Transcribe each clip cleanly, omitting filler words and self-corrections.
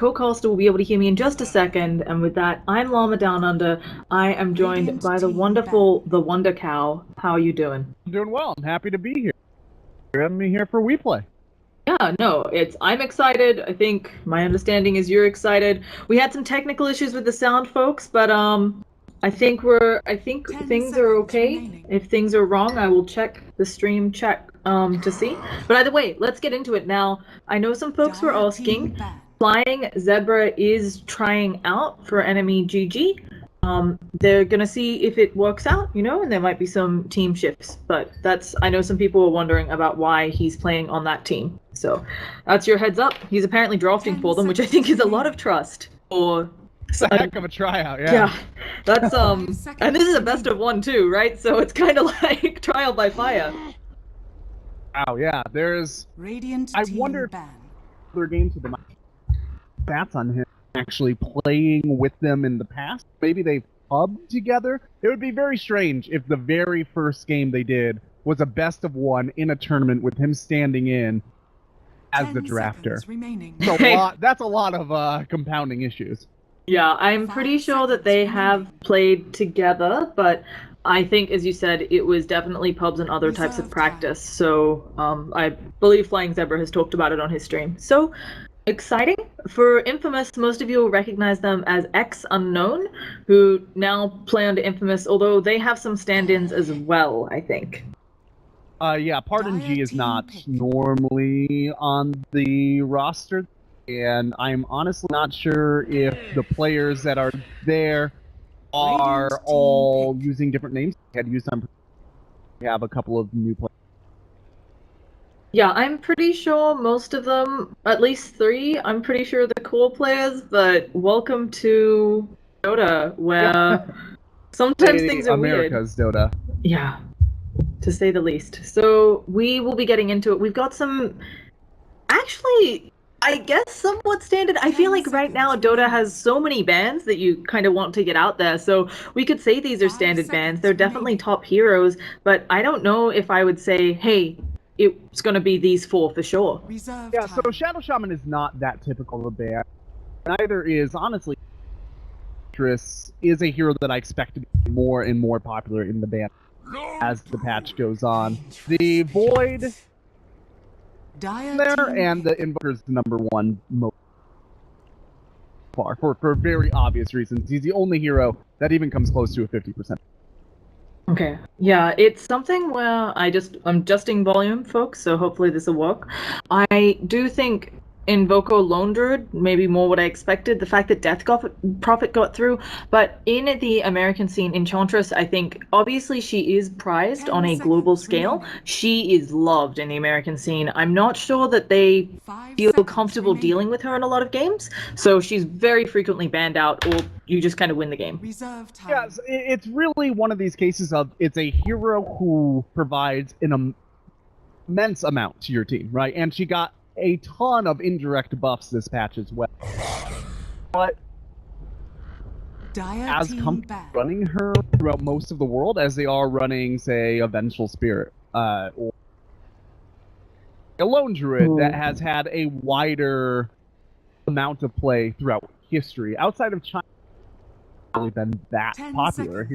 co-caster will be able to hear me in just a second, and with that, I'm Llama Down Under. I am joined by the wonderful, the Wonder Cow. How are you doing? I'm doing well. I'm happy to be here. You're having me here for WePlay. Yeah, no, I'm excited. I think my understanding is you're excited. We had some technical issues with the sound, folks, but I think things are okay. Remaining. If things are wrong, I will check the stream check to see. But either way, let's get into it now. I know some folks were asking. Flying Zebra is trying out for EnemyGG. They're gonna see if it works out, and there might be some team shifts. But I know some people are wondering about why he's playing on that team. So that's your heads up. He's apparently drafting for them, which I think is a lot of trust. It's a heck of a tryout, yeah. Yeah, that's and this is a best of one too, right? So it's kind of like trial by fire. Wow, yeah. There's. I wonder if other games with them stats on him actually playing with them in the past. Maybe they've pubbed together. It would be very strange if the very first game they did was a best of one in a tournament with him standing in as the drafter. That's a lot of compounding issues. Yeah, I'm pretty sure that they have played together, but I think, as you said, it was definitely pubs and other types of practice. So I believe Flying Zebra has talked about it on his stream. So exciting. For Infamous, most of you will recognize them as X Unknown, who now play under Infamous, although they have some stand-ins as well, I think. Yeah, Pardon G is not normally on the roster, and I'm honestly not sure if the players that are there are all using different names. I had used some. We have a couple of new players. Yeah, I'm pretty sure most of them, at least 3, I'm pretty sure they're cool players, but welcome to Dota, where sometimes things are America's weird. Dota. Yeah, to say the least. So we will be getting into it. We've got some, actually, I guess somewhat standard. I feel like right now Dota has so many bans that you kind of want to get out there. So we could say these are standard bans. They're definitely top heroes, but I don't know if I would say, hey, it's going to be these 4 for sure. Yeah, so Shadow Shaman is not that typical of a ban. Neither is, honestly, Triss is a hero that I expect to be more and more popular in the ban as the patch goes on. The Void there, and the Invoker's the #1 most far, for very obvious reasons. He's the only hero that even comes close to a 50%. Okay. Yeah, it's something where I'm adjusting volume, folks, so hopefully this will work. I do think Invoco Lone Druid, maybe more what I expected, the fact that Death Prophet got through, but in the American scene, Enchantress, I think, obviously she is prized on a global scale. She is loved in the American scene. I'm not sure that they feel comfortable dealing with her in a lot of games, so she's very frequently banned out, or you just kind of win the game. Yeah, it's really one of these cases of it's a hero who provides an immense amount to your team, right? And she got a ton of indirect buffs this patch as well. But as companies running her throughout most of the world, as they are running, say, a Vengeful Spirit, or a Lone Druid that has had a wider amount of play throughout history. Outside of China, really been that popular.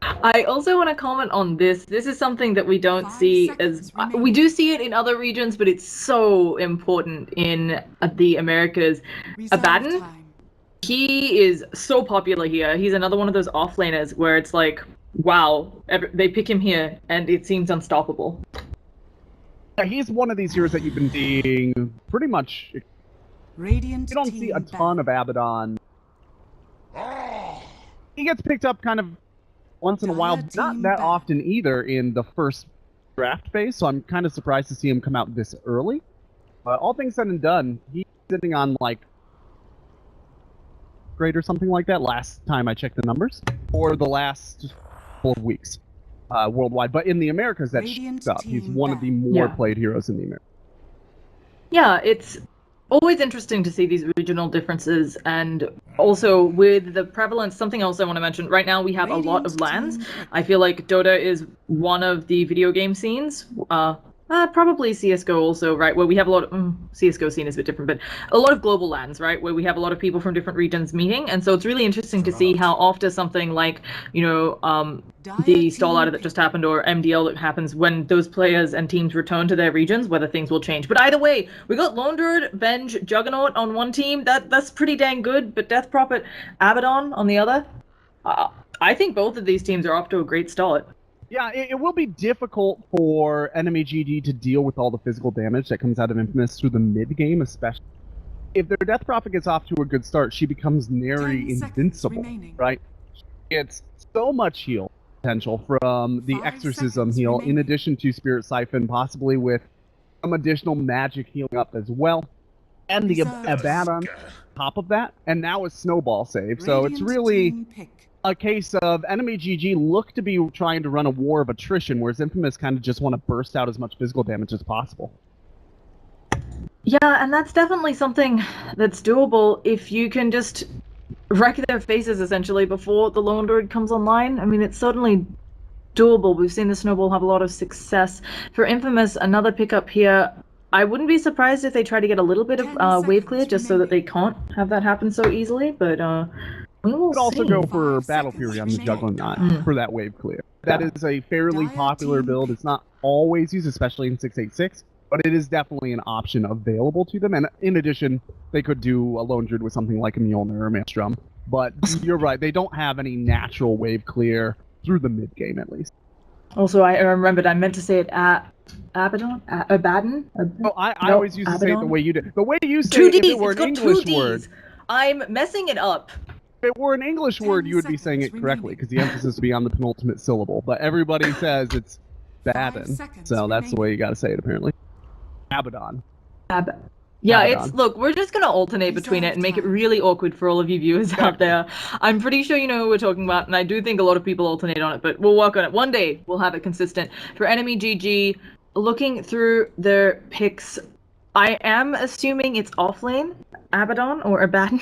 I also want to comment on this. This is something that we don't see as... We do see it in other regions, but it's so important in the Americas. Abaddon, he is so popular here. He's another one of those offlaners where it's like, wow, they pick him here, and it seems unstoppable. Yeah, he's one of these heroes that you've been seeing pretty much... You don't see a ton of Abaddon. He gets picked up kind of once in a while, not that often either in the first draft phase, so I'm kind of surprised to see him come out this early. But all things said and done, he's sitting on like grade or something like that last time I checked the numbers, or the last 4 weeks worldwide. But in the Americas, that's up. He's one of the more played heroes in the Americas. Yeah, it's always interesting to see these regional differences, and also with the prevalence, something else I want to mention. Right now we have a lot of LANs. I feel like Dota is one of the video game scenes Probably CSGO also, right? Where we have a lot of CSGO scene is a bit different, but a lot of global lands, right? Where we have a lot of people from different regions meeting, and so it's really interesting to see how after something like, the Star Ladder that just happened or MDL that happens, when those players and teams return to their regions, whether things will change. But either way, we got Lone Druid, Venge, Juggernaut on one team. That's pretty dang good. But Death Prophet, Abaddon on the other. I think both of these teams are off to a great start. Yeah, it will be difficult for EnemyGG to deal with all the physical damage that comes out of Infamous through the mid-game, especially. If their Death Prophet gets off to a good start, she becomes nearly invincible, right? It's so much heal potential from the Exorcism heal, in addition to Spirit Siphon, possibly with some additional magic healing up as well. And the Abaddon on top of that, and now a Snowball save. So it's really a case of EnemyGG look to be trying to run a war of attrition, whereas Infamous kind of just want to burst out as much physical damage as possible. Yeah, and that's definitely something that's doable if you can just wreck their faces, essentially, before the Lone Druid comes online. I mean, it's certainly doable. We've seen the Snowball have a lot of success. For Infamous, another pickup here. I wouldn't be surprised if they try to get a little bit of wave clear, just so that they can't have that happen so easily, but we will see. Also go for Battle Fury on the Juggernaut for that wave clear. That is a fairly popular build. It's not always used, especially in 686, but it is definitely an option available to them. And in addition, they could do a Lone Druid with something like a Mjolnir or Maelstrom. But you're right, they don't have any natural wave clear through the mid-game, at least. Also, I remembered, I meant to say it at Abaddon? Abaddon? Oh, I always used to say it the way you did. The way you say two it, if Ds, it were it's an got English two word. Ds. I'm messing it up. If it were an English word, you would be saying it correctly, because the emphasis would be on the penultimate syllable. But everybody says it's Abaddon, so that's the way you gotta say it, apparently. Abaddon. Yeah, Abaddon. look, we're just gonna alternate between it and make it really awkward for all of you viewers out there. I'm pretty sure you know who we're talking about, and I do think a lot of people alternate on it, but we'll work on it. One day, we'll have it consistent. For EnemyGG, looking through their picks, I am assuming it's offlane, Abaddon or Abaddon,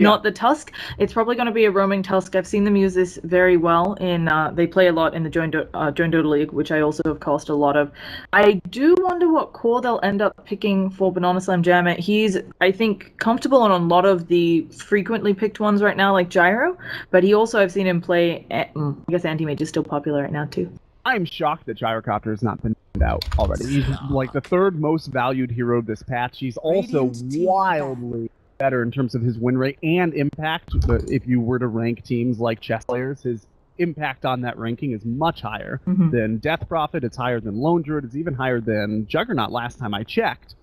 not the Tusk. It's probably going to be a roaming Tusk. I've seen them use this very well in. They play a lot in the Join Dota League, which I also have cast a lot of. I do wonder what core they'll end up picking for Banana Slam Jammer. He's, I think, comfortable on a lot of the frequently picked ones right now, like Gyro. But he also, I've seen him play. I guess Anti-Mage is still popular right now too. I'm shocked that Gyrocopter has not been out already. He's like the third most valued hero this patch. He's also wildly better in terms of his win rate and impact. If you were to rank teams like chess players, his impact on that ranking is much higher than Death Prophet. It's higher than Lone Druid. It's even higher than Juggernaut last time I checked.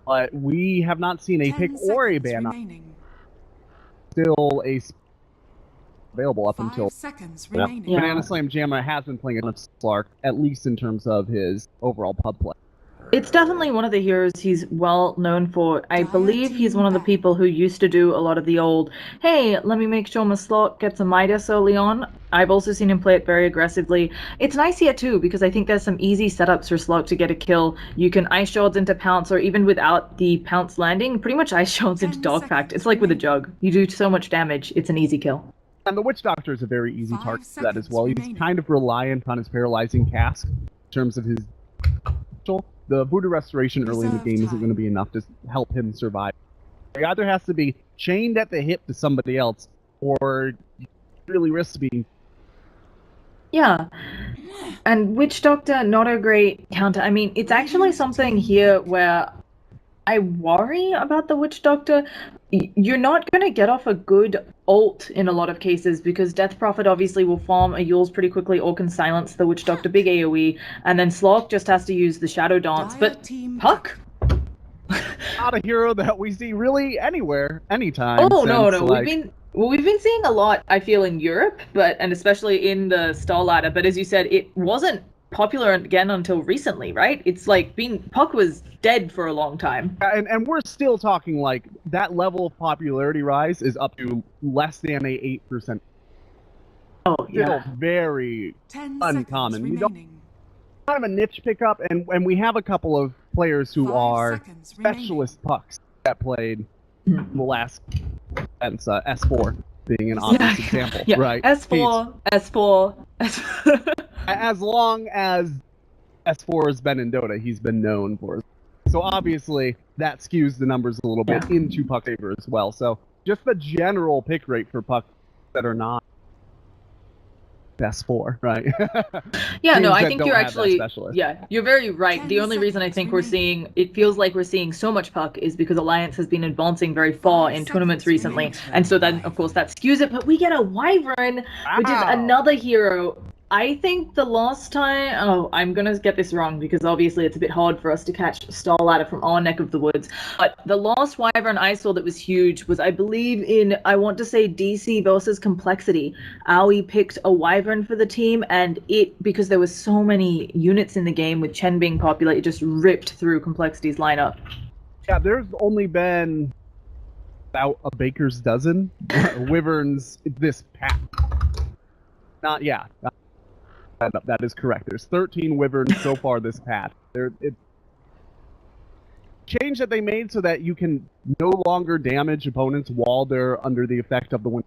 But we have not seen a pick or a ban on. Still a available up until Banana Slam Jammer has been playing enough Slark, at least in terms of his overall pub play. It's definitely one of the heroes he's well known for. I believe he's one of the people who used to do a lot of the old, hey, let me make sure my slot gets a Midas early on. I've also seen him play it very aggressively. It's nice here too, because I think there's some easy setups for Slot to get a kill. You can ice shards into Pounce, or even without the Pounce landing, pretty much ice shards into Dog Pact. It's like with a Jug. You do so much damage, it's an easy kill. And the Witch Doctor is a very easy target for that as well. He's kind of reliant on his paralyzing cask in terms of his potential. The Voodoo Restoration early in the game isn't going to be enough to help him survive. He either has to be chained at the hip to somebody else, or really risks being. Yeah. And Witch Doctor, not a great counter. I mean, it's actually something here where I worry about the Witch Doctor. You're not going to get off a good ult in a lot of cases, because Death Prophet obviously will farm a Yules pretty quickly or can silence the Witch Doctor, big AoE, and then Slork just has to use the Shadow Dance. But Puck? Not a hero that we see really anywhere, anytime. Oh, no. Like... We've been seeing a lot, I feel, in Europe, and especially in the Star Ladder, but as you said, it wasn't popular again until recently, right? It's like Puck was dead for a long time. And we're still talking like that level of popularity rise is up to less than a 8%. Oh, yeah. Still very uncommon. We don't kind of a niche pickup, and we have a couple of players who are specialist Pucks that played the last S4 being an obvious example, right? S4. As long as S4 has been in Dota, he's been known for. So obviously, that skews the numbers a little bit into Puck's favor as well. So just the general pick rate for Puck that are not S4, right? Yeah, no, I think you're actually, specialist. yeah, you're very right. The only reason I think it feels like we're seeing so much Puck is because Alliance has been advancing very far in tournaments recently. And so then, of course, that skews it. But we get a Wyvern, which is another hero. I think the last time, I'm gonna get this wrong because obviously it's a bit hard for us to catch Star Ladder from our neck of the woods. But the last Wyvern I saw that was huge was, I believe, in, I want to say, DC versus Complexity. Aoi picked a Wyvern for the team, and because there was so many units in the game with Chen being popular, it just ripped through Complexity's lineup. Yeah, there's only been about a baker's dozen Wyverns this pack. That is correct. There's 13 Wyverns so far this patch. Change that they made so that you can no longer damage opponents while they're under the effect of the wind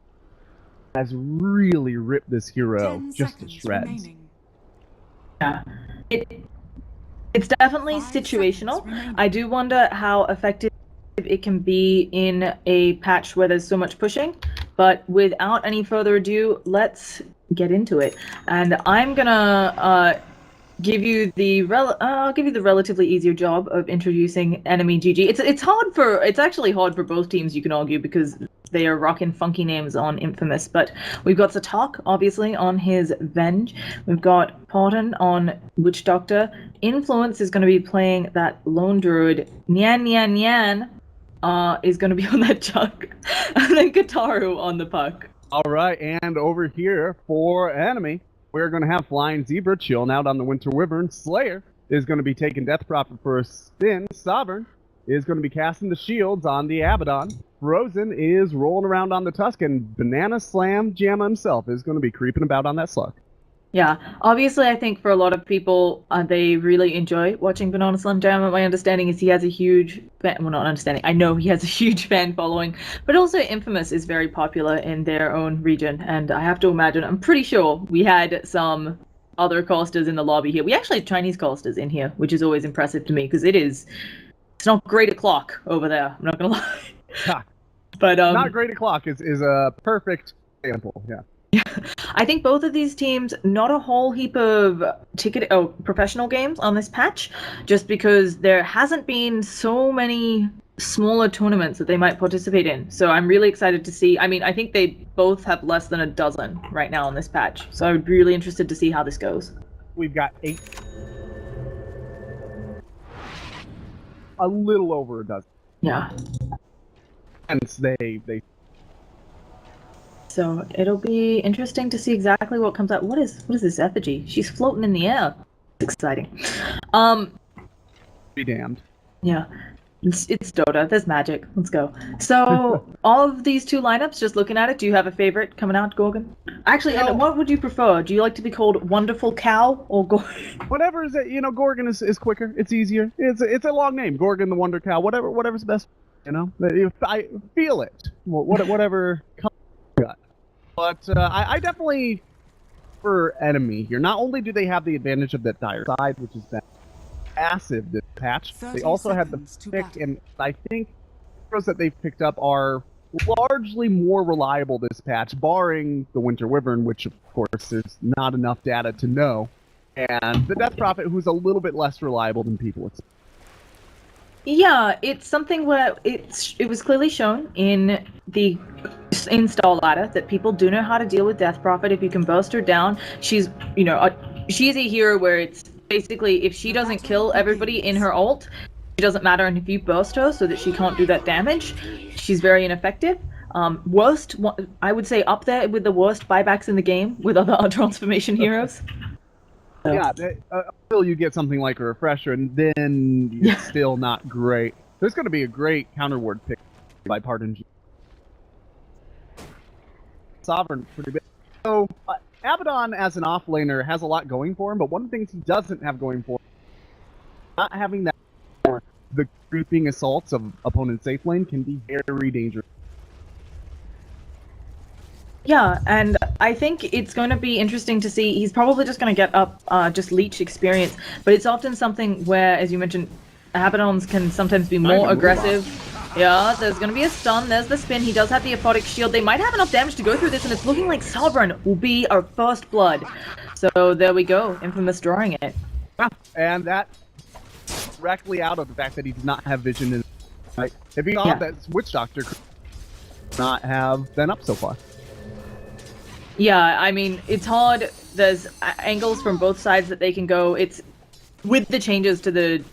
has really ripped this hero just to shreds. Remaining. Yeah. It's definitely situational. I do wonder how effective it can be in a patch where there's so much pushing, but without any further ado, let's get into it. And I'm gonna give you the relatively easier job of introducing EnemyGG. It's actually hard for both teams, you can argue, because they are rocking funky names on Infamous. But we've got Satak, obviously, on his Venge. We've got Parton on Witch Doctor. Influence is going to be playing that Lone Druid. Nyan Nyan Nyan is going to be on that Chuck. And then Kataru on the Puck. All right, and over here for Enemy, we're going to have Flying Zebra chilling out on the Winter Wyvern. Slayer is going to be taking Death Prophet for a spin. Sovereign is going to be casting the shields on the Abaddon. Frozen is rolling around on the Tusk, and Banana Slam Jamma himself is going to be creeping about on that Slug. Yeah, obviously I think for a lot of people, they really enjoy watching Banana Slam Jamma. My understanding is he has a huge fan, well, not understanding, I know he has a huge fan following, but also Infamous is very popular in their own region, and I have to imagine, I'm pretty sure we had some other casters in the lobby here. We actually had Chinese casters in here, which is always impressive to me, because it's not great o'clock over there, I'm not gonna lie. Ha. But not great o'clock is a perfect example, yeah. I think both of these teams, not a whole heap of professional games on this patch, just because there hasn't been so many smaller tournaments that they might participate in. So I'm really excited to see. I mean, I think they both have less than a dozen right now on this patch. So I'm really interested to see how this goes. We've got 8. A little over a dozen. Yeah. Hence they So it'll be interesting to see exactly what comes out. What is this effigy? She's floating in the air. It's exciting. Be damned. Yeah. It's Dota. There's magic. Let's go. So, of these two lineups, just looking at it, do you have a favorite coming out, Gorgon? Actually, and what would you prefer? Do you like to be called Wonderful Cow or Gorgon? Whatever is it, Gorgon is quicker. It's easier. It's a long name. Gorgon the Wonder Cow. Whatever's best. I feel it. Whatever comes. But I definitely prefer Enemy here. Not only do they have the advantage of that dire side, which has been massive this patch, they also have the pick, and I think heroes that they've picked up are largely more reliable this patch, barring the Winter Wyvern, which of course there's not enough data to know, and the Death Prophet, who's a little bit less reliable than people expect. Yeah, it's something where it was clearly shown in Star Ladder that people do know how to deal with Death Prophet. If you can burst her down, she's she's a hero where it's basically if she doesn't kill everybody in her ult, it doesn't matter, and if you burst her so that she can't do that damage, she's very ineffective. Worst, I would say up there with the worst buybacks in the game with other transformation heroes. Yeah, until you get something like a refresher, and then it's still not great. There's going to be a great counter ward pick by Parton G. Sovereign, pretty big. So, Abaddon as an offlaner has a lot going for him, but one of the things he doesn't have going for him, not having that, the creeping assaults of opponent's safe lane can be very dangerous. Yeah, and I think it's going to be interesting to see. He's probably just going to get up just leech experience, but it's often something where, as you mentioned, Abaddons can sometimes be more aggressive. Yeah, there's going to be a stun. There's the spin. He does have the aphotic shield. They might have enough damage to go through this, and it's looking like Sovereign will be our first blood. So there we go, Infamous drawing it. Yeah, and that directly out of the fact that he did not have vision in right. If he thought that Witch Doctor could not have been up so far. Yeah, I mean, it's hard. There's angles from both sides that they can go. It's with the changes to the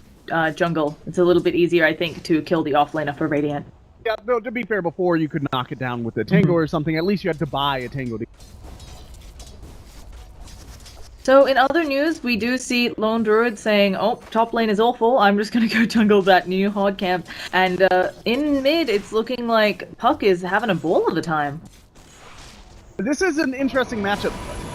jungle, it's a little bit easier, I think, to kill the offlaner for Radiant. Yeah, though, to be fair, before you could knock it down with a Tango or something, at least you had to buy a Tango. So in other news, we do see Lone Druid saying, oh, top lane is awful, I'm just gonna go jungle that new hard camp. And in mid, it's looking like Puck is having a ball of the time. This is an interesting matchup.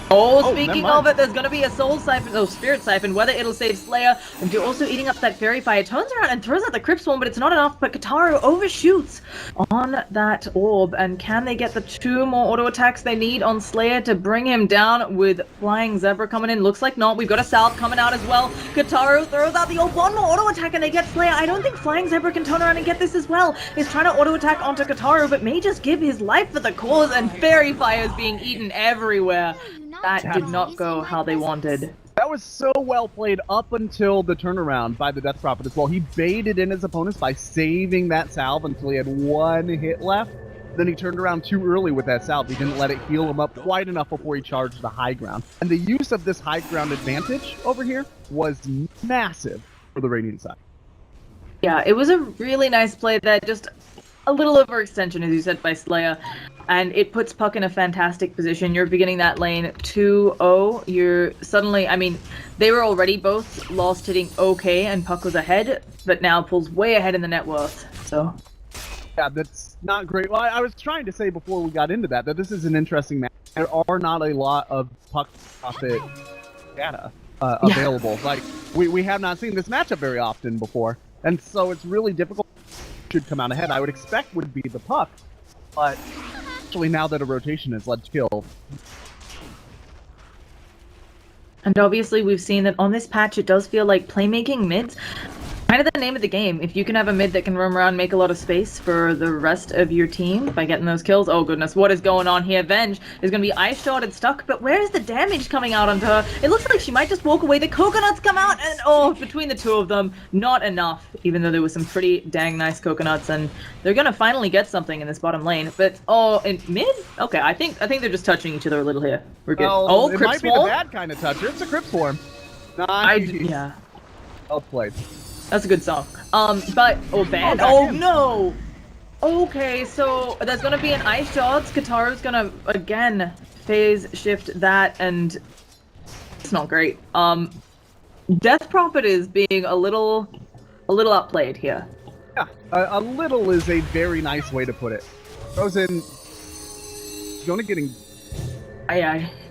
Oh, speaking of it, there's gonna be a Soul Siphon, Spirit Siphon, whether it'll save Slayer, and you're also eating up that Fairy Fire. Turns around and throws out the Crypt Swarm, but it's not enough, but Kataru overshoots on that orb, and can they get the 2 more auto attacks they need on Slayer to bring him down with Flying Zebra coming in? Looks like not. We've got a Salve coming out as well. Kataru throws out the orb, 1 more auto attack, and they get Slayer. I don't think Flying Zebra can turn around and get this as well. He's trying to auto attack onto Kataru, but may just give his life for the cause, and Fairy Fire is being eaten everywhere. That did not go how they wanted. That was so well played up until the turnaround by the Death Prophet as well. He baited in his opponents by saving that salve until he had 1 hit left. Then he turned around too early with that salve. He didn't let it heal him up quite enough before he charged the high ground. And the use of this high ground advantage over here was massive for the Radiant side. Yeah, it was a really nice play that just a little overextension, as you said, by Slayer. And it puts Puck in a fantastic position. You're beginning that lane 2-0. You're suddenly, I mean, they were already both lost hitting okay, and Puck was ahead, but now pulls way ahead in the net worth, so. Yeah, that's not great. Well, I was trying to say before we got into that this is an interesting match. There are not a lot of Puck profit data available. Like, we have not seen this matchup very often before, and so it's really difficult. Should come out ahead. I would expect would be the Puck, but actually now that a rotation has led to kill. And obviously we've seen that on this patch it does feel like playmaking mids kind of the name of the game. If you can have a mid that can roam around and make a lot of space for the rest of your team by getting those kills. Oh goodness, what is going on here? Venge is going to be ice shotted, stuck, but where is the damage coming out onto her? It looks like she might just walk away. The coconuts come out, and oh, between the 2 of them, not enough, even though there was some pretty dang nice coconuts, and they're going to finally get something in this bottom lane. But oh, in mid? Okay, I think they're just touching each other a little here. We're good. Oh, it might be the bad kind of toucher. It's a Crypt Swarm. Nice. Yeah. Well played. That's a good song. But bad. Oh no! Okay, so there's gonna be an ice shots. Kataru's gonna again phase shift that, and it's not great. Death Prophet is being a little outplayed here. Yeah, a little is a very nice way to put it. Goes in. Jonah getting.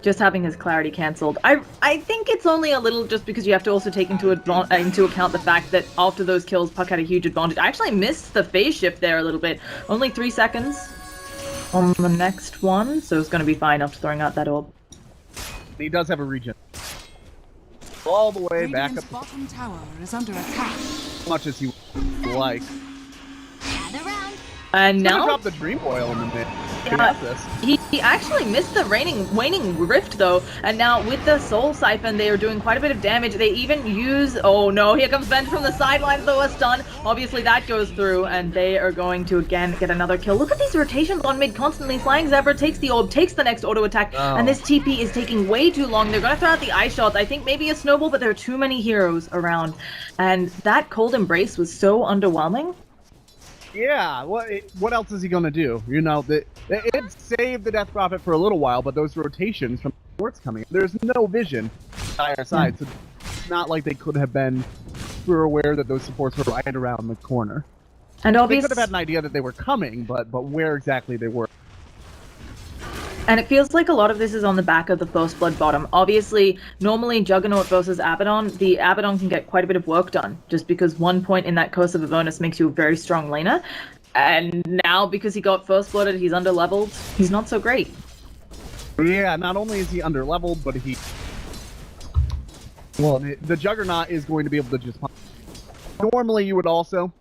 Just having his clarity cancelled. I think it's only a little just because you have to also take into account the fact that after those kills, Puck had a huge advantage. I actually missed the phase shift there a little bit. Only 3 seconds on the next one, so it's going to be fine after throwing out that orb. He does have a regen. All the way back up. Bottom tower is under attack. As much as he would like. And now drop the Dream Oil in the mid. He actually missed the waning rift though, and now with the Soul Siphon they are doing quite a bit of damage. They even use, oh no, here comes Venge from the sidelines though, a stun. Obviously that goes through, and they are going to again get another kill. Look at these rotations on mid constantly. Flying Zebra takes the orb, takes the next auto attack, and this TP is taking way too long. They're gonna throw out the ice shots. I think maybe a snowball, but there are too many heroes around, and that cold embrace was so underwhelming. Yeah, what else is he gonna do? You know, it saved the Death Prophet for a little while, but those rotations from supports coming, there's no vision on either side, so it's not like they could have been super aware that those supports were right around the corner. And obviously, they could have had an idea that they were coming, but where exactly they were. And it feels like a lot of this is on the back of the First Blood bottom. Obviously, normally Juggernaut versus Abaddon, the Abaddon can get quite a bit of work done, just because 1 point in that Curse of Avernus makes you a very strong laner. And now, because he got First Blooded, he's under-leveled, he's not so great. Yeah, not only is he underleveled, but well, the Juggernaut is going to be able to just punch. Normally, you would also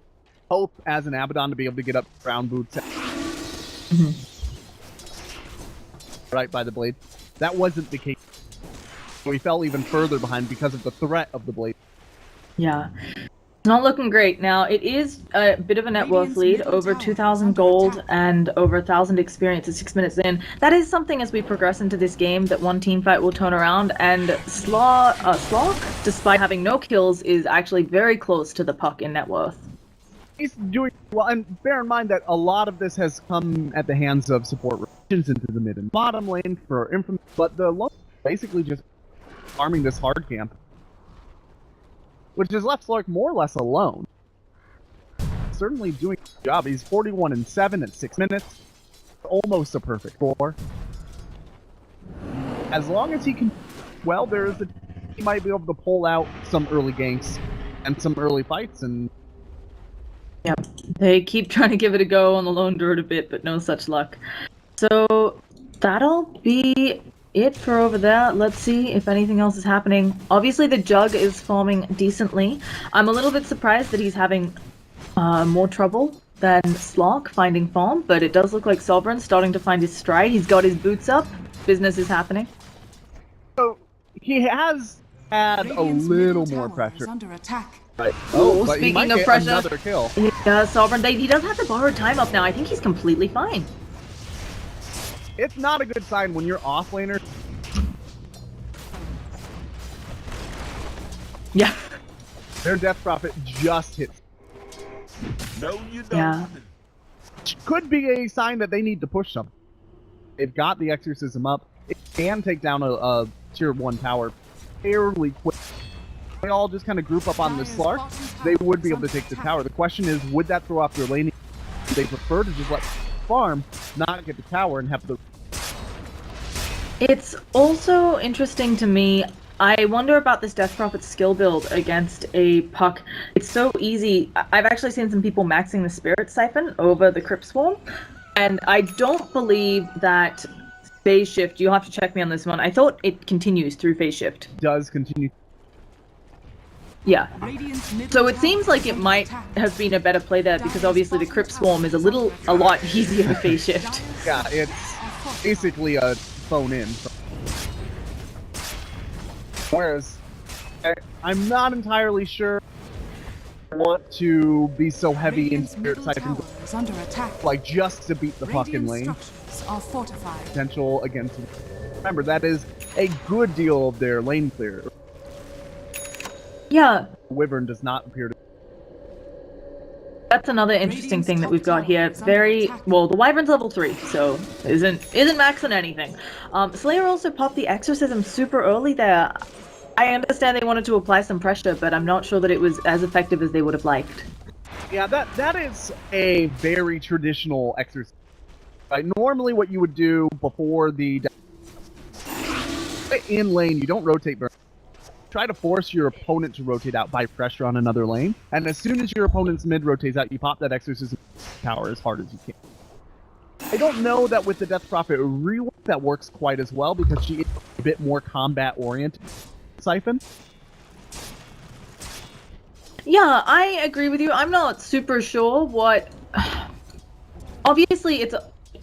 hope as an Abaddon to be able to get up ground boots right by the blade. That wasn't the case. We fell even further behind because of the threat of the blade. Yeah. Not looking great. Now, it is a bit of a net worth lead, over 2,000 gold and over 1,000 experience at 6 minutes in. That is something as we progress into this game that one team fight will turn around, and Slog, despite having no kills, is actually very close to the puck in net worth. He's doing well, and bear in mind that a lot of this has come at the hands of support rotations into the mid and bottom lane for Infamous, but the lone basically just farming this hard camp, which has left Slark more or less alone. Certainly doing a good job. He's 41-7 at 6 minutes. Almost a perfect score. As long as he can, well, he might be able to pull out some early ganks and some early fights. And yeah, they keep trying to give it a go on the lone druid a bit, but no such luck. So that'll be it for over there. Let's see if anything else is happening. Obviously, the Jug is farming decently. I'm a little bit surprised that he's having more trouble than Slark finding farm, but it does look like Sovereign's starting to find his stride. He's got his boots up. Business is happening. So he has had a little more pressure. Under attack. Right. Oh, but speaking of pressure, another kill. Yeah, Sovereign. He does have the borrowed time up now. I think he's completely fine. It's not a good sign when you're off laner. Yeah. Their Death Prophet just hits. No, you don't. Yeah. Could be a sign that they need to push something. They've got the Exorcism up. It can take down a tier 1 tower fairly quick. They all just kind of group up on the Slark. They would be able to take the tower. The question is, would that throw off their laning? They prefer to just let farm, not get the tower, and have the... It's also interesting to me. I wonder about this Death Prophet skill build against a puck. It's so easy. I've actually seen some people maxing the Spirit Siphon over the Crypt Swarm, and I don't believe that phase shift, you'll have to check me on this one, I thought it continues through phase shift. Does continue. Yeah. So it seems like it might have been a better play there, because obviously the Crypt Swarm is a lot easier to phase shift. Yeah, it's basically a phone in. Whereas, I'm not entirely sure I want to be so heavy in Spirit Siphon, like just to beat the fucking lane. Potential against... Remember, that is a good deal of their lane clear. Yeah. Wyvern does not appear to... That's another interesting thing that we've got here. Well, the Wyvern's level 3, so isn't maxing anything. Slayer also popped the Exorcism super early there. I understand they wanted to apply some pressure, but I'm not sure that it was as effective as they would have liked. Yeah, that is a very traditional exorcism. Normally what you would do before the... In lane, you don't rotate burn. Try to force your opponent to rotate out by pressure on another lane, and as soon as your opponent's mid rotates out, you pop that Exorcism tower as hard as you can. I don't know that with the Death Prophet rework that works quite as well, because she is a bit more combat-oriented. Siphon? Yeah, I agree with you. I'm not super sure what... Obviously,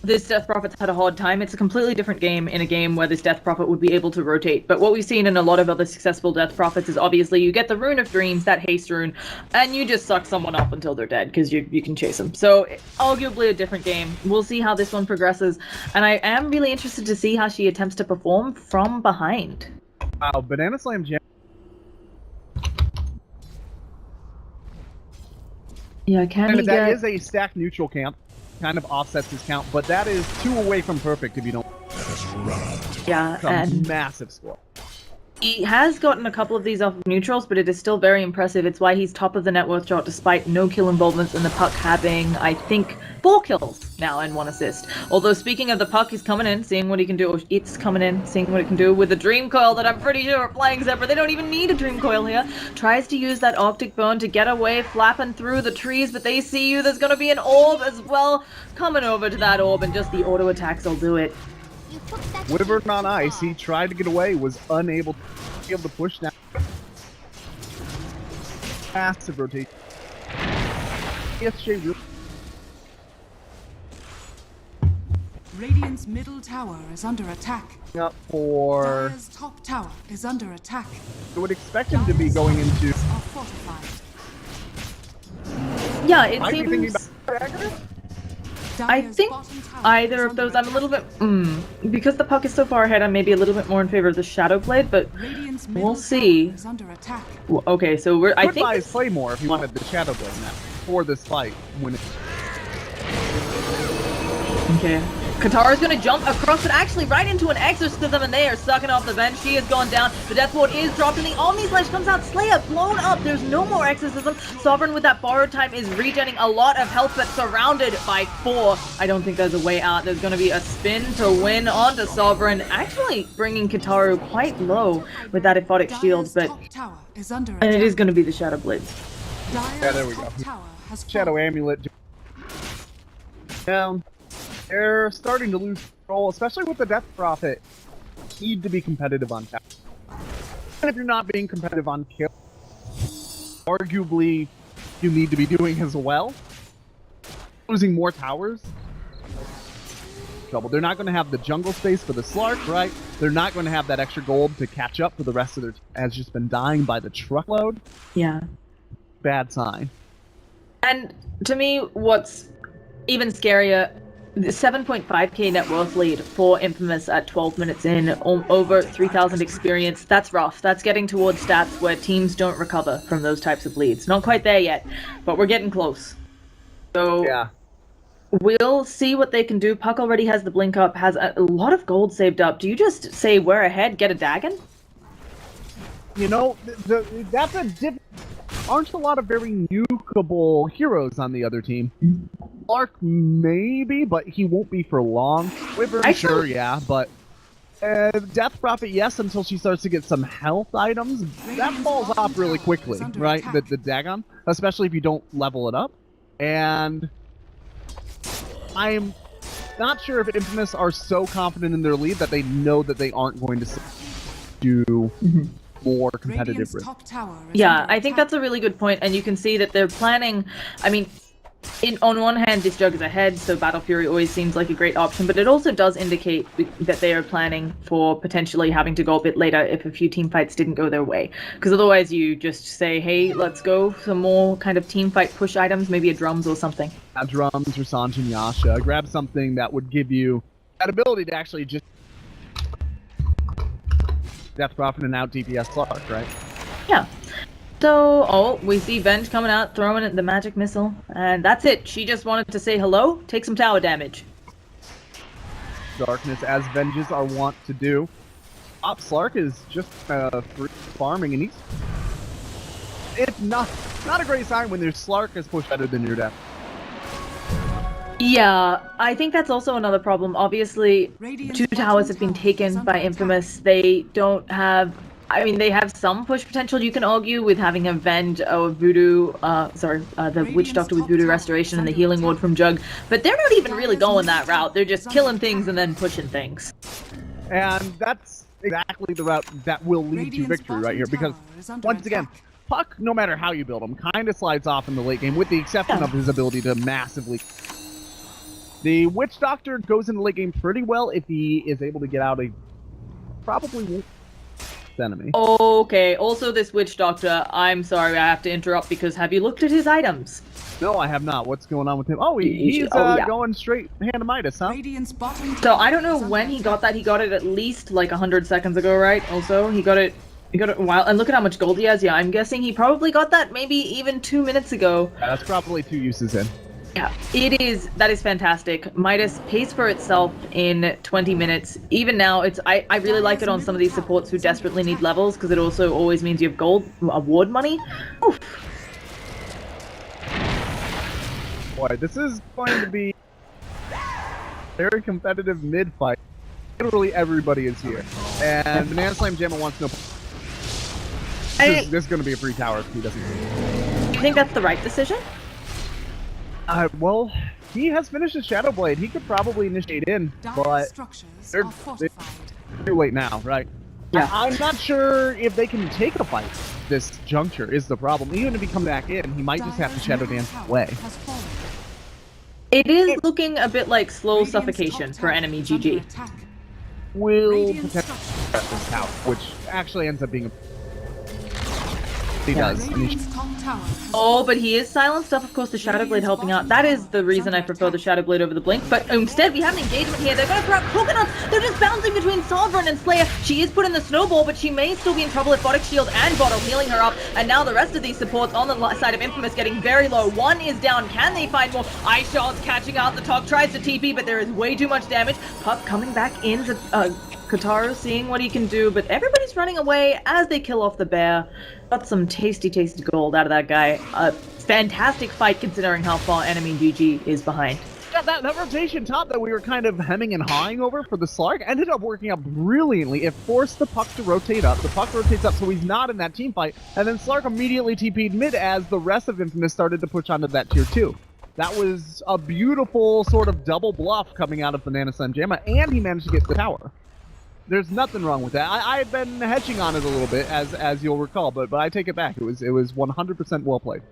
this Death Prophet's had a hard time. It's a completely different game in a game where this Death Prophet would be able to rotate. But what we've seen in a lot of other successful Death Prophets is obviously you get the Rune of Dreams, that haste rune, and you just suck someone up until they're dead, because you can chase them. So, arguably a different game. We'll see how this one progresses. And I am really interested to see how she attempts to perform from behind. Wow, Banana Slam Jam. Yeah, can he that is a stack neutral camp. Kind of offsets his count, but that is 2 away from perfect if you don't... Yeah, and... massive score. He has gotten a couple of these off of neutrals, but it is still very impressive. It's why he's top of the net worth chart despite no kill involvements and the puck having, I think, 4 kills now and 1 assist. Although speaking of the puck, he's coming in, seeing what he can do. It's coming in, seeing what it can do with the Dream Coil that I'm pretty sure are playing Zephyr. They don't even need a Dream Coil here. Tries to use that Arctic Burn to get away, flapping through the trees, but they see you. There's going to be an orb as well coming over to that orb, and just the auto attacks will do it. Wyvern on ice, he tried to get away, was unable to be able to push down. Massive rotation. ESJ really. Radiant's middle tower is under attack. Up for. Dire's top tower is under attack. I would expect him to be going into. Are fortified. Yeah, it Might be thinking seems. about dagger? I Dire's think bottom tower either is of those. under I'm a little bit because the puck is so far ahead. I'm maybe a little bit more in favor of the Shadow Blade, but Radiant's we'll middle see. tower is under attack. Okay, so we're. I Could think buy his this- Claymore if you wanted the Shadow Blade now for this fight. When it, Okay. Katara's gonna jump across, but actually right into an exorcism, and they are sucking off the bench. She has gone down. The Death Ward is dropped, and the Omni Slash comes out. Slayer blown up. There's no more exorcism. Sovereign with that borrowed time is regenerating a lot of health, but surrounded by 4. I don't think there's a way out. There's gonna be a spin to win onto Sovereign, actually bringing Kataru quite low with that aphotic shield, Dire's but top tower is under and attack. it is gonna be the Shadow Blade. Dire's Yeah, there we top go. tower has Shadow fallen. Amulet down. They're starting to lose control, especially with the Death Prophet. Need to be competitive on tap. And if you're not being competitive on kill, arguably you need to be doing as well. Losing more towers. Trouble. They're not going to have the jungle space for the Slark, right? They're not going to have that extra gold to catch up for the rest of their has just been dying by the truckload. Yeah. Bad sign. And to me, what's even scarier, the 7.5k net worth lead for Infamous at 12 minutes in, over 3,000 experience. That's rough. That's getting towards stats where teams don't recover from those types of leads. Not quite there yet, but we're getting close. So Yeah. we'll see what they can do. Puck already has the blink up, has a lot of gold saved up. Do you just say, we're ahead, get a Dagon? You know, that's a aren't a lot of very nukeable heroes on the other team. Clark maybe, but he won't be for long. Wyvern, Actually- sure, yeah, but Death Prophet, yes, until she starts to get some health items. That falls off really quickly, right? The Dagon, especially if you don't level it up. And I'm not sure if Infamous are so confident in their lead that they know that they aren't going to do more competitive Radiant's risk. top tower is Yeah, under I think attack. that's a really good point, and you can see that they're planning. I mean, on one hand, this jug is ahead, so Battle Fury always seems like a great option, but it also does indicate that they are planning for potentially having to go a bit later if a few team fights didn't go their way. Because otherwise, you just say, hey, let's go some more kind of team fight push items, maybe a drums or something. Drums or Sanjin Yasha. Grab something that would give you that ability to actually just Death Prophet and out DPS Clark, right? Yeah. So, oh, we see Venge coming out, throwing it the magic missile, and that's it. She just wanted to say hello, take some tower damage. Darkness, as Venges are wont to do. Op Slark is just free farming, and it's not a great sign when their Slark is pushed better than your death. Yeah, I think that's also another problem. Obviously, Radiant's 2 towers have bottom been tower taken is under by attack. Infamous. They don't have... I mean, they have some push potential, you can argue, with having a Venge or Voodoo... the Witch Doctor with top Voodoo tower Restoration is and the under Healing attack. Ward from Jug. But they're not even really Dire's going that middle route. They're just tower is killing under things and attack. then pushing things. And that's exactly the route that will lead to Radiant's victory right bottom here, because tower is under once again, attack. Puck, no matter how you build him, kind of slides off in the late game, with the exception Yeah. of his ability to massively... The Witch Doctor goes in the late game pretty well if he is able to get out a... Probably won't enemy. Okay, also this Witch Doctor, I'm sorry, I have to interrupt because have you looked at his items? No, I have not. What's going on with him? Oh, he's yeah. going straight Hanamitis, huh? Radiant's bottom So tower I don't know is when under he got attack. that. He got it at least like 100 seconds ago, right? Also, he got it a while. And look at how much gold he has. Yeah, I'm guessing he probably got that maybe even 2 minutes ago. Yeah, that's probably 2 uses in. Yeah, that is fantastic. Midas pays for itself in 20 minutes. Even now, I really like it on some of these supports who desperately need levels, because it also always means you have gold award money. Oof. Boy, this is going to be a very competitive mid-fight. Literally everybody is here. And Banana Slam Jamma wants no... This is going to be a free tower if he doesn't... I think that's the right decision. Well, he has finished his Shadow Blade. He could probably initiate in, but they're too late now, right? Yeah. I'm not sure if they can take a fight. This juncture is the problem. Even if he comes back in, he might just have to Shadow Dance away. It is looking a bit like slow suffocation for EnemyGG. Will potentially at this house, which actually ends up being a... He does. Oh, but he is silenced up, of course, the Shadow Blade helping out. That is the reason I prefer the Shadow Blade over the Blink, but instead we have an engagement here. They're gonna throw out coconuts! They're just bouncing between Sovereign and Slayer. She is put in the snowball, but she may still be in trouble if Bottic Shield and Bottle healing her up. And now the rest of these supports on the side of Infamous getting very low. One is down. Can they find more? Ice Shard's catching out. The Talk tries to TP, but there is way too much damage. Puck coming back in to Kotaro seeing what he can do, but everybody's running away as they kill off the bear. Got some tasty gold out of that guy. Fantastic fight considering how far EnemyGG is behind. Yeah, that rotation top that we were kind of hemming and hawing over for the Slark ended up working out brilliantly. It forced the Puck to rotate up. The Puck rotates up so he's not in that team fight, and then Slark immediately TP'd mid as the rest of Infamous started to push onto that tier 2. That was a beautiful sort of double bluff coming out of Banana Sun Jamma, and he managed to get the tower. There's nothing wrong with that. I've been hedging on it a little bit, as you'll recall, but I take it back. It was 100% well played.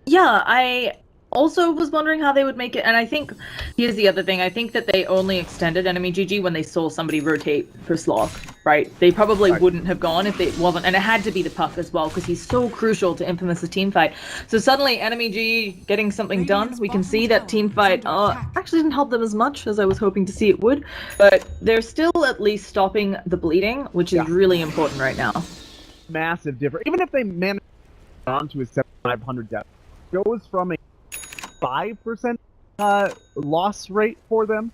Yeah, I also was wondering how they would make it, and I think here's the other thing. I think that they only extended EnemyGG when they saw somebody rotate for Slog, right? They probably wouldn't have gone if it wasn't, and it had to be the Puck as well because he's so crucial to Infamous's team fight. So suddenly EnemyGG getting something done. We can see that team fight actually didn't help them as much as I was hoping to see it would, but they're still at least stopping the bleeding, which is really important right now. Massive difference. Even if they manage on to a 7,500 depth, it goes from a 5% loss rate for them,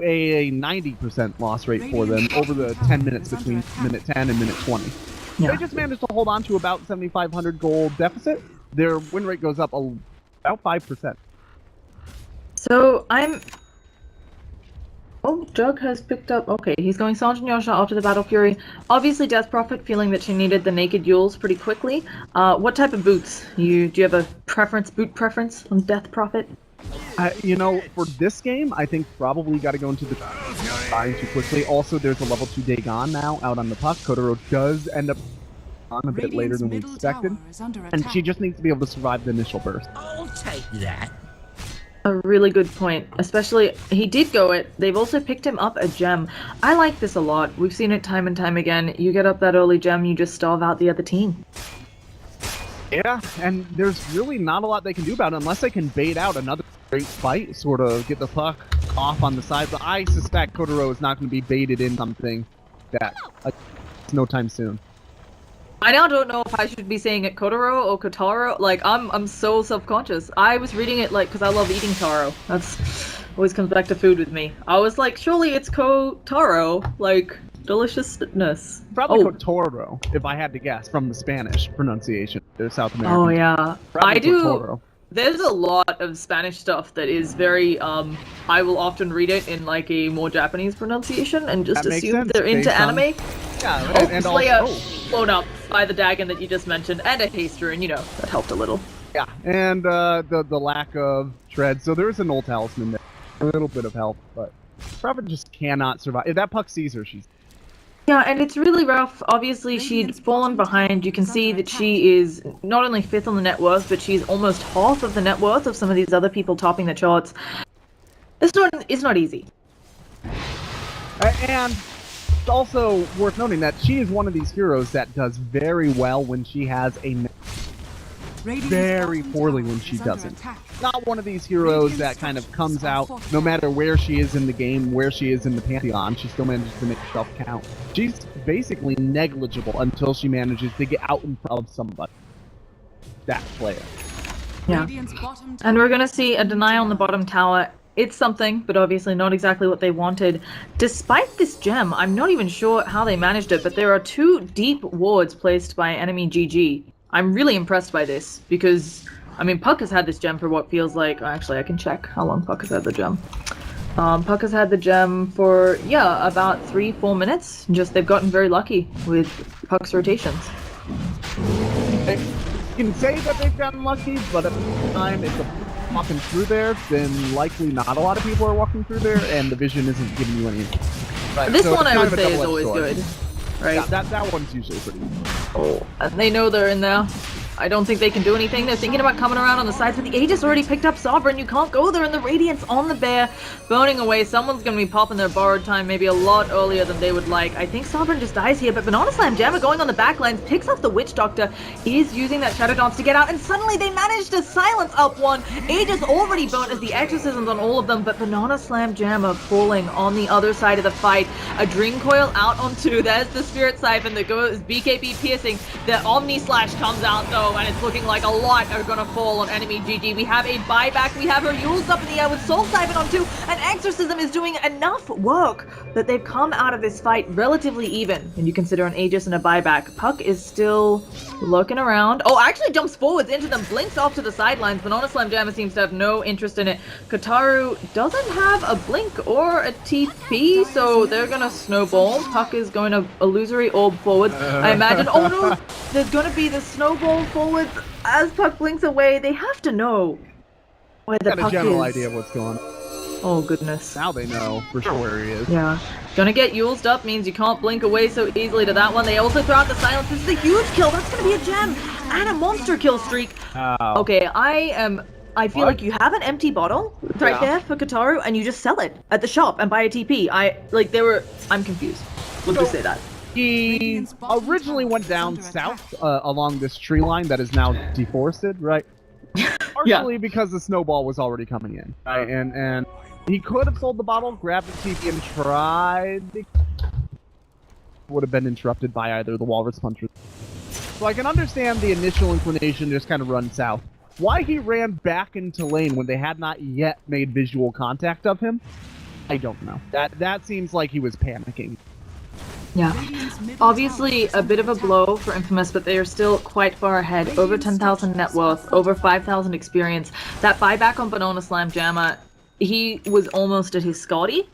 a 90% loss rate for them over the 10 minutes between minute 10 and minute 20. Yeah. They just managed to hold on to about 7,500 gold deficit. Their win rate goes up about 5%. So Oh, Jug has picked up... Okay, he's going Sanjin Yasha after the Battle Fury. Obviously, Death Prophet feeling that she needed the Naked Yules pretty quickly. What type of boots? Do you have a boot preference on Death Prophet? You know, for this game, I think probably got to go into the dying too quickly. Also, there's a level 2 Dagon now out on the Puck. Kotaro does end up on a bit later than we expected. And she just needs to be able to survive the initial burst. I'll take that. A really good point, especially he did go it. They've also picked him up a gem. I like this a lot. We've seen it time and time again. You get up that early gem, you just starve out the other team. Yeah, and there's really not a lot they can do about it unless they can bait out another great fight, sort of get the Puck off on the side. But I suspect Kotaro is not going to be baited in something that no time soon. I now don't know if I should be saying it Kotaro or Kotaro. Like, I'm so self-conscious. I was reading it, like, because I love eating taro. That's always comes back to food with me. I was like, surely it's Kotaro, like, deliciousness. Probably Kotoro, if I had to guess, from the Spanish pronunciation. They're South American. Oh, yeah. Probably I do. Kotoro. There's a lot of Spanish stuff that is very, I will often read it in, like, a more Japanese pronunciation and just assume they're into anime. Yeah, and Slayer blown up by the Dagon that you just mentioned, and a haster, and, you know, that helped a little. Yeah, and the lack of tread, so there's an old talisman there. A little bit of help, but Prophet just cannot survive. If that Puck sees her, she's... Yeah, and it's really rough. Obviously, she'd fallen behind. You can see that she is not only 5th on the net worth, but she's almost half of the net worth of some of these other people topping the charts. It's not easy. And it's also worth noting that she is one of these heroes that does very well when she has a net, very poorly when she doesn't. Not one of these heroes that kind of comes out, no matter where she is in the game, where she is in the Pantheon, she still manages to make herself count. She's basically negligible until she manages to get out in front of somebody. That player. Yeah. And we're going to see a deny on the bottom tower. It's something, but obviously not exactly what they wanted. Despite this gem, I'm not even sure how they managed it, but there are 2 deep wards placed by EnemyGG. I'm really impressed by this, because, I mean, Puck has had this gem for what feels like... Actually, I can check how long Puck has had the gem. Puck has had the gem for, yeah, about 3-4 minutes. Just, they've gotten very lucky with Puck's rotations. You can say that they've gotten lucky, but at the time, it's a walking through there, then likely not a lot of people are walking through there, and the vision isn't giving you any. Right, This so one it's I kind would of a say is double-edged always sword. good, right? Yeah, that one's usually pretty good. Oh, and they know they're in there. I don't think they can do anything. They're thinking about coming around on the sides, but the Aegis already picked up Sovereign. You can't go there, and the Radiance on the bear, burning away. Someone's going to be popping their borrowed time maybe a lot earlier than they would like. I think Sovereign just dies here, but Banana Slam Jammer going on the back lines, picks off the Witch Doctor, is using that Shadow Dance to get out, and suddenly they manage to silence up one. Aegis already burnt as the exorcisms on all of them, but Banana Slam Jammer falling on the other side of the fight. A Dream Coil out on two. There's the Spirit Siphon that goes BKB piercing. The Omni Slash comes out though, and it's looking like a lot are gonna fall on EnemyGG. We have a buyback. We have her Yule's up in the air with Soul Siphon on two, and Exorcism is doing enough work that they've come out of this fight relatively even when you consider an Aegis and a buyback. Puck is still looking around. Oh, actually jumps forwards into them, blinks off to the sidelines. Banana Slam Jammer seems to have no interest in it. Kataru doesn't have a blink or a TP, so they're gonna snowball. Puck is going to illusory orb forwards. I imagine. Oh no, there's gonna be the snowball forwards as Puck blinks away. They have to know where the Got Puck a general is. idea of what's going on. Oh goodness. Now they know for sure where he is. Yeah. Gonna get Yulesed up means you can't blink away so easily to that one. They also throw out the silence. This is a huge kill. That's gonna be a gem and a monster kill streak. Oh. Okay, I feel like you have an empty bottle right there for Kataru, and you just sell it at the shop and buy a TP. I'm confused. We'll just say that. He originally went down south along this tree line that is now deforested, right? Partially because the snowball was already coming in, right? And he could have sold the bottle, grabbed the TP, and tried. Would have been interrupted by either the Walrus Puncher. So I can understand the initial inclination to just kind of run south. Why he ran back into lane when they had not yet made visual contact of him, I don't know. That seems like he was panicking. Yeah. Obviously, a bit of a blow for Infamous, but they are still quite far ahead. Over 10,000 net worth, over 5,000 experience. That buyback on Banana Slam Jammer, he was almost at his Scotty,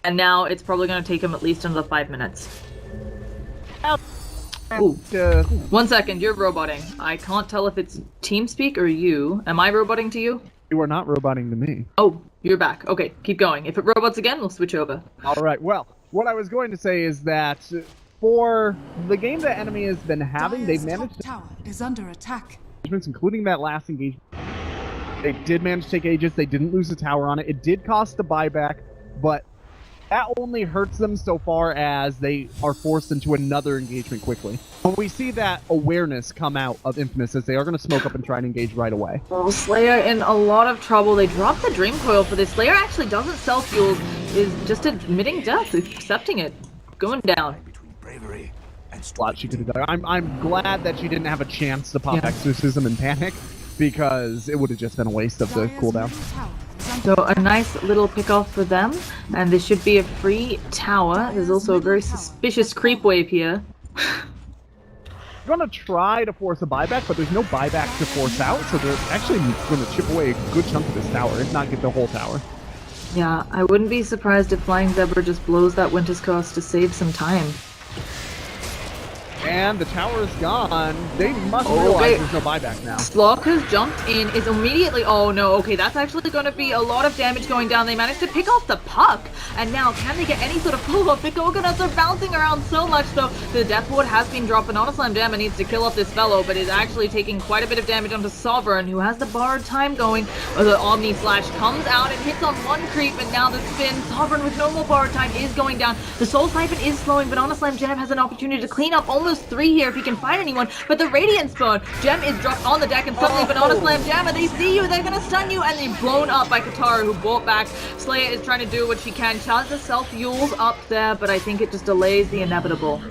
and now it's probably going to take him at least another 5 minutes. Ooh. 1 second, you're roboting. I can't tell if it's TeamSpeak or you. Am I roboting to you? You are not roboting to me. Oh, you're back. Okay, keep going. If it robots again, we'll switch over. Alright, well, what I was going to say is that for the game that Enemy has been having, they've managed to tower is under attack. including that last engagement. They did manage to take Aegis, they didn't lose the tower on it. It did cost a buyback, but that only hurts them so far as they are forced into another engagement quickly. When we see that awareness come out of Infamous as they are going to smoke up and try and engage right away. Oh, Slayer in a lot of trouble. They dropped the Dream Coil for this. Slayer actually doesn't self-fuel, is just admitting death, accepting it, going down. Bravery and Lot she could have done. I'm glad that she didn't have a chance to pop Exorcism and Panic, because it would have just been a waste of the cooldown. So a nice little pick-off for them, and this should be a free tower. There's also a very suspicious creep wave here. They're going to try to force a buyback, but there's no buyback to force out, so they're actually going to chip away a good chunk of this tower, if not get the whole tower. Yeah, I wouldn't be surprised if Flying Zebra just blows that Winter's Curse to save some time. And the tower is gone. They must realize there's no buyback now. Slock has jumped in, is immediately... Oh no, okay, that's actually going to be a lot of damage going down. They managed to pick off the Puck, and now can they get any sort of follow-up? The coconuts are bouncing around so much, though. The Death Ward has been dropped. Banana Slam Jammer needs to kill off this fellow, but is actually taking quite a bit of damage onto Sovereign, who has the borrowed time going. The Omni Slash comes out and hits on one creep, and now the spin. Sovereign with no more borrowed time is going down. The Soul Siphon is slowing. Banana Slam Jam has an opportunity to clean up almost 3 here if he can find anyone, but the Radiance Burn. Gem is dropped on the deck, and suddenly Banana Slam Jammer, they see you, they're gonna stun you, and they're blown up by Kataru, who bought back. Slayer is trying to do what she can. Charges herself, Yule's up there, but I think it just delays the inevitable.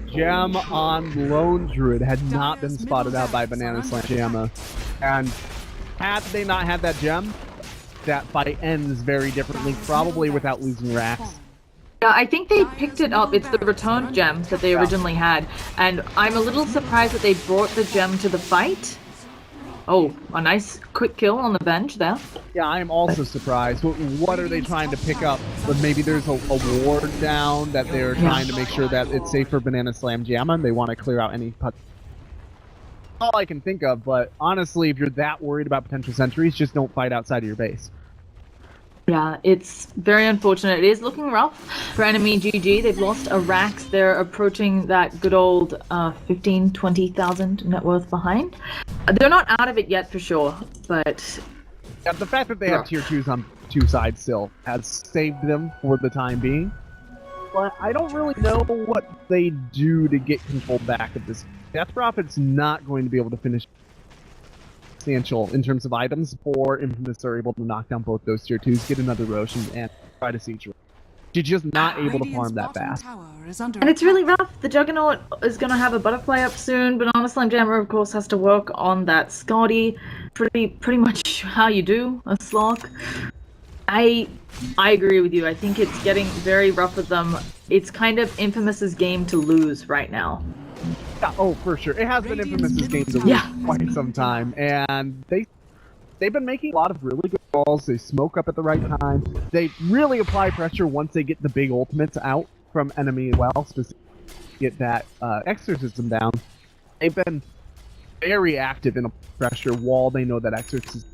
Gem on Lone Druid had not been spotted out by Banana Slam Jammer, and had they not had that gem, that fight ends very differently, probably without losing racks. Yeah, I think they picked it up. It's the returned gem that they originally had, and I'm a little surprised that they brought the gem to the fight. Oh, a nice quick kill on the bench there. Yeah, I am also surprised. What are they trying to pick up? But maybe there's a ward down that they're trying to make sure that it's safe for Banana Slam Jammer, and they want to clear out any put. all I can think of, but honestly, if you're that worried about potential sentries, just don't fight outside of your base. Yeah, it's very unfortunate. It is looking rough for EnemyGG. They've lost a Rax. They're approaching that good old 15, 20,000 net worth behind. They're not out of it yet for sure, but... Yeah, the fact that they have tier 2s on 2 sides still has saved them for the time being. But I don't really know what they do to get control back of this. Death Prophet's not going to be able to finish substantial in terms of items before Infamous are able to knock down both those tier 2s, get another Rosh, and try to siege. You're just not able to farm that fast. And it's really rough. The Juggernaut is going to have a Butterfly up soon, but Honest Jammer, of course, has to work on that Scotty. Pretty much how you do a Slock. I agree with you. I think it's getting very rough with them. It's kind of Infamous's game to lose right now. Yeah, oh, for sure. It has been Infamous's game to lose quite some time, and they've been making a lot of really good balls. They smoke up at the right time. They really apply pressure once they get the big ultimates out from enemy as well, specifically get that exorcism down. They've been very active in a pressure while they know that exorcism.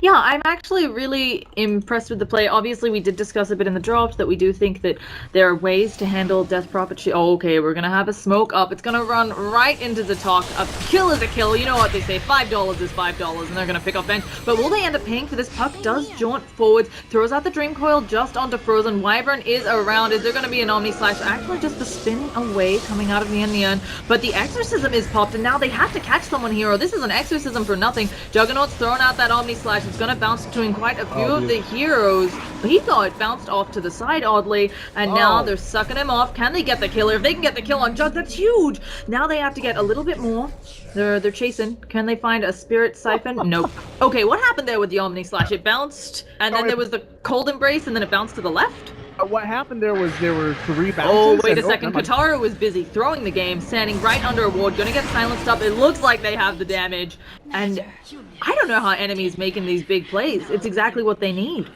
Yeah, I'm actually really impressed with the play. Obviously, we did discuss a bit in the drops that we do think that there are ways to handle Death Prophet. Oh, okay, we're gonna have a smoke up. It's gonna run right into the talk. A kill is a kill. You know what they say, $5 is $5, and they're gonna pick up bench. But will they end up paying for this? Puck does jaunt forward, throws out the Dream Coil just onto Frozen. Wyvern is around. Is there gonna be an Omni Slash? Actually, just the spin away coming out of the Neon. But the Exorcism is popped, and now they have to catch someone here, or this is an Exorcism for nothing. Juggernaut's throwing out that Omni Slash. It's gonna bounce between quite a few of the heroes. He thought it bounced off to the side oddly, and now they're sucking him off. Can they get the killer? If they can get the kill on Jug, that's huge! Now they have to get a little bit more. They're chasing. Can they find a Spirit Siphon? Nope. Okay, what happened there with the Omni Slash? It bounced, and then there was the Cold Embrace, and then it bounced to the left? What happened there was there were 3 bounces. Oh, wait a second. Katara was busy throwing the game, standing right under a ward, gonna get silenced up. It looks like they have the damage. And I don't know how enemies making these big plays. It's exactly what they need.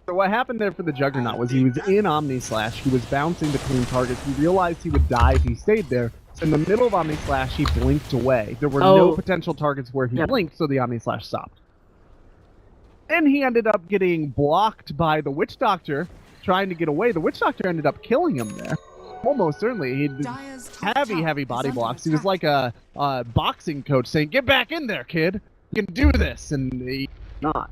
So what happened there for the Juggernaut was he was in Omni Slash. He was bouncing between targets. He realized he would die if he stayed there. So in the middle of Omni Slash, he blinked away. There were no potential targets where he blinked, so the Omni Slash stopped. And he ended up getting blocked by the Witch Doctor, trying to get away. The Witch Doctor ended up killing him there. Almost certainly. He had heavy body blocks. He was like a boxing coach saying, "Get back in there, kid. You can do this." And he not.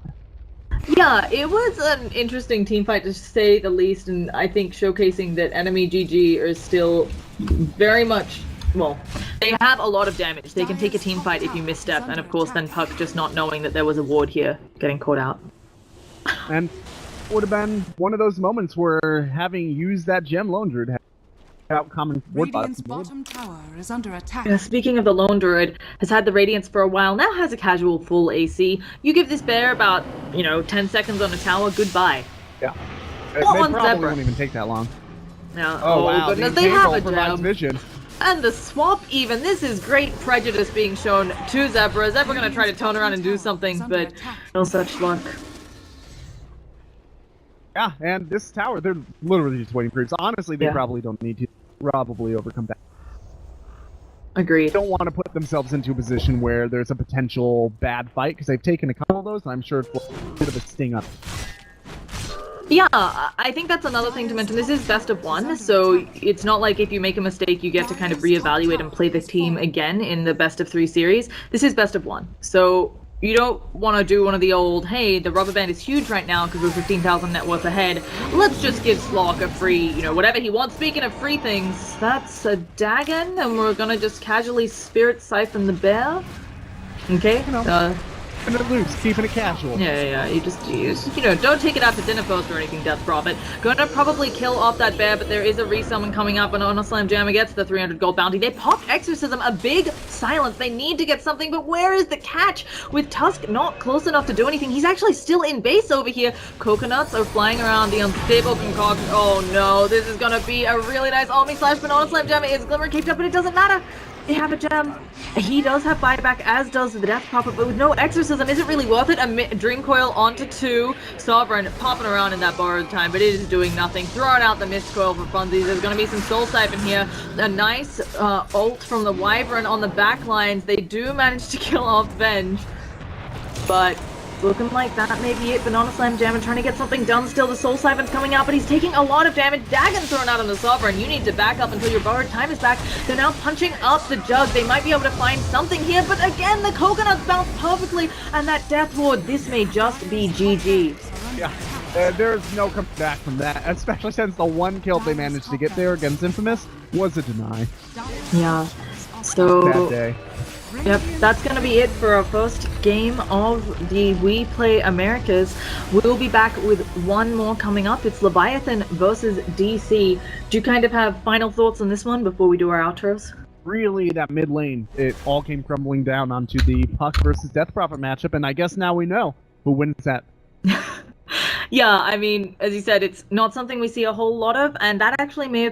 Yeah, it was an interesting team fight to say the least, and I think showcasing that EnemyGG are still very much, well, they have a lot of damage. They can take a team fight if you misstep, and of course then Puck just not knowing that there was a ward here, getting caught out. And would have been one of those moments where having used that gem Lone Druid had out common Radiant's bottom tower is under attack. Yeah, speaking of the Lone Druid, has had the Radiance for a while, now has a casual full AC. You give this bear about, 10 seconds on a tower, goodbye. Yeah. They probably won't even take that long. Yeah. Oh wow, goodness, they have a provides gem. vision. And the swap even, this is great prejudice being shown to Zebra. Zebra gonna try to turn around and do something, but no such luck. Yeah, and this tower, they're literally just waiting for it. So honestly, they probably don't need to probably overcome that. Agreed. They don't want to put themselves into a position where there's a potential bad fight, because they've taken a couple of those, and I'm sure it's a bit of a sting up. Yeah, I think that's another thing to mention. This is best of 1, so it's not like if you make a mistake, you get to kind of reevaluate and play the team again in the best of 3 series. This is best of 1, so you don't want to do one of the old, hey, the rubber band is huge right now because we're 15,000 net worth ahead. Let's just give Slock a free, whatever he wants. Speaking of free things, that's a Dagon, and we're gonna just casually Spirit Siphon the bear. Okay? Keeping it loose, keeping it casual. Yeah, you just don't take it out to dinner post or anything, Death Prophet. Gonna probably kill off that bear, but there is a resummon coming up, and Honest Jammer gets the 300 gold bounty. They popped Exorcism, a big silence. They need to get something, but where is the catch? With Tusk not close enough to do anything, he's actually still in base over here. Coconuts are flying around the unstable concoction. Oh no, this is gonna be a really nice Omni Slash, but Honest Jammer is Glimmer caked up, but it doesn't matter. They have a gem. He does have buyback, as does the Death Puppet, but with no Exorcism, is it really worth it? A Dream Coil onto 2. Sovereign popping around in that borrowed time, but it is doing nothing. Throwing out the Mist Coil for funsies. There's going to be some Soul Siphon here. A nice ult from the Wyvern on the back lines. They do manage to kill off Venge, but looking like that may be it. Banana Slam Jam and trying to get something done still. The Soul Siphon's coming out, but he's taking a lot of damage. Dagon thrown out on the Sovereign. You need to back up until your borrowed time is back. They're now punching up the Jug. They might be able to find something here, but again, the Coconuts bounce perfectly, and that Death Ward, this may just be GG. Yeah, there's no coming back from that, especially since the one kill they managed to get there against Infamous was a deny. Yeah, so... Bad day. Yep, that's going to be it for our first game of the We Play Americas. We'll be back with one more coming up. It's Leviathan versus DC. Do you kind of have final thoughts on this one before we do our outros? Really, that mid lane, it all came crumbling down onto the Puck versus Death Prophet matchup, and I guess now we know who wins that. Yeah, I mean, as you said, it's not something we see a whole lot of, and that actually may have been